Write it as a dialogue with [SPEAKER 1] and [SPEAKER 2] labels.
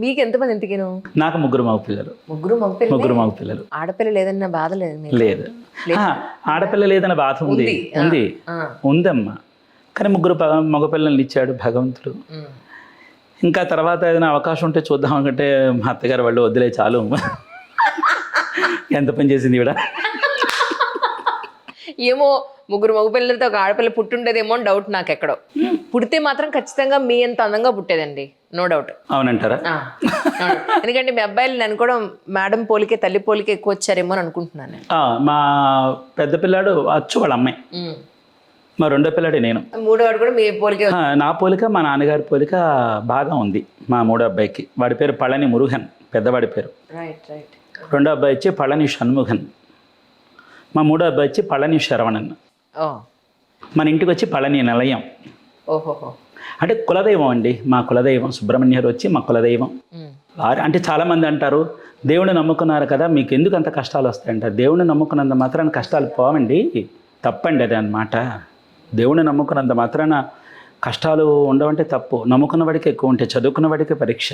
[SPEAKER 1] మీకు ఎంతమంది ఇంతకేను?
[SPEAKER 2] నాకు ముగ్గురు మగపిల్లలు. ముగ్గురు మగపిల్లలు.
[SPEAKER 1] ఆడపిల్ల లేదన్న బాధ లేదు మీకు?
[SPEAKER 2] లేదు. ఆడపిల్ల లేదన్న బాధ ఉంది ఉందమ్మా. కానీ ముగ్గురు మగపిల్లల్ని ఇచ్చాడు భగవంతుడు. ఇంకా తర్వాత ఏదైనా అవకాశం ఉంటే చూద్దాం అనుకుంటే మా అత్తగారు వాళ్ళు వదిలే చాలు, ఎంత పని చేసింది ఇవిడ.
[SPEAKER 1] ఏమో ముగ్గురు మగపిల్లలతో ఒక ఆడపిల్ల పుట్టుండేదేమో అని డౌట్ నాకు ఎక్కడో. పుడితే మాత్రం ఖచ్చితంగా మీ అంత అందంగా పుట్టేదండి, నో డౌట్.
[SPEAKER 2] అవునంటారా?
[SPEAKER 1] ఎందుకంటే మీ అబ్బాయిలు నేను కూడా మేడం పోలికే తల్లి పోలికే ఎక్కువ వచ్చారేమో అని అనుకుంటున్నాను.
[SPEAKER 2] మా పెద్ద పిల్లాడు అచ్చు వాళ్ళ అమ్మాయి, మా రెండో పిల్లాడే నేను.
[SPEAKER 1] మూడోవాడు కూడా మీ పోలికే?
[SPEAKER 2] నా పోలిక మా నాన్నగారి పోలిక బాగా ఉంది మా మూడో అబ్బాయికి. వాడి పేరు పళని మురుగన్, పెద్దవాడి పేరు. రెండో అబ్బాయి వచ్చి పళని షణ్ముఖన్, మా మూడో అబ్బాయి వచ్చి పళని శరవణన్, మన ఇంటికి వచ్చి పళని నిలయం.
[SPEAKER 1] ఓహోహో.
[SPEAKER 2] అంటే కులదైవం అండి, మా కులదైవం సుబ్రహ్మణ్యరు వచ్చి మా కులదైవం. అంటే చాలామంది అంటారు దేవుడిని నమ్ముకున్నారు కదా మీకు ఎందుకు అంత కష్టాలు వస్తాయంటారు. దేవుడిని నమ్ముకున్నంత మాత్రాన కష్టాలు పోవండి, తప్పండి అది అన్నమాట. దేవుడిని నమ్ముకున్నంత మాత్రాన కష్టాలు ఉండవంటే తప్పు. నమ్ముకున్న వాడికి ఎక్కువ ఉంటాయి, చదువుకున్న వాడికి పరీక్ష.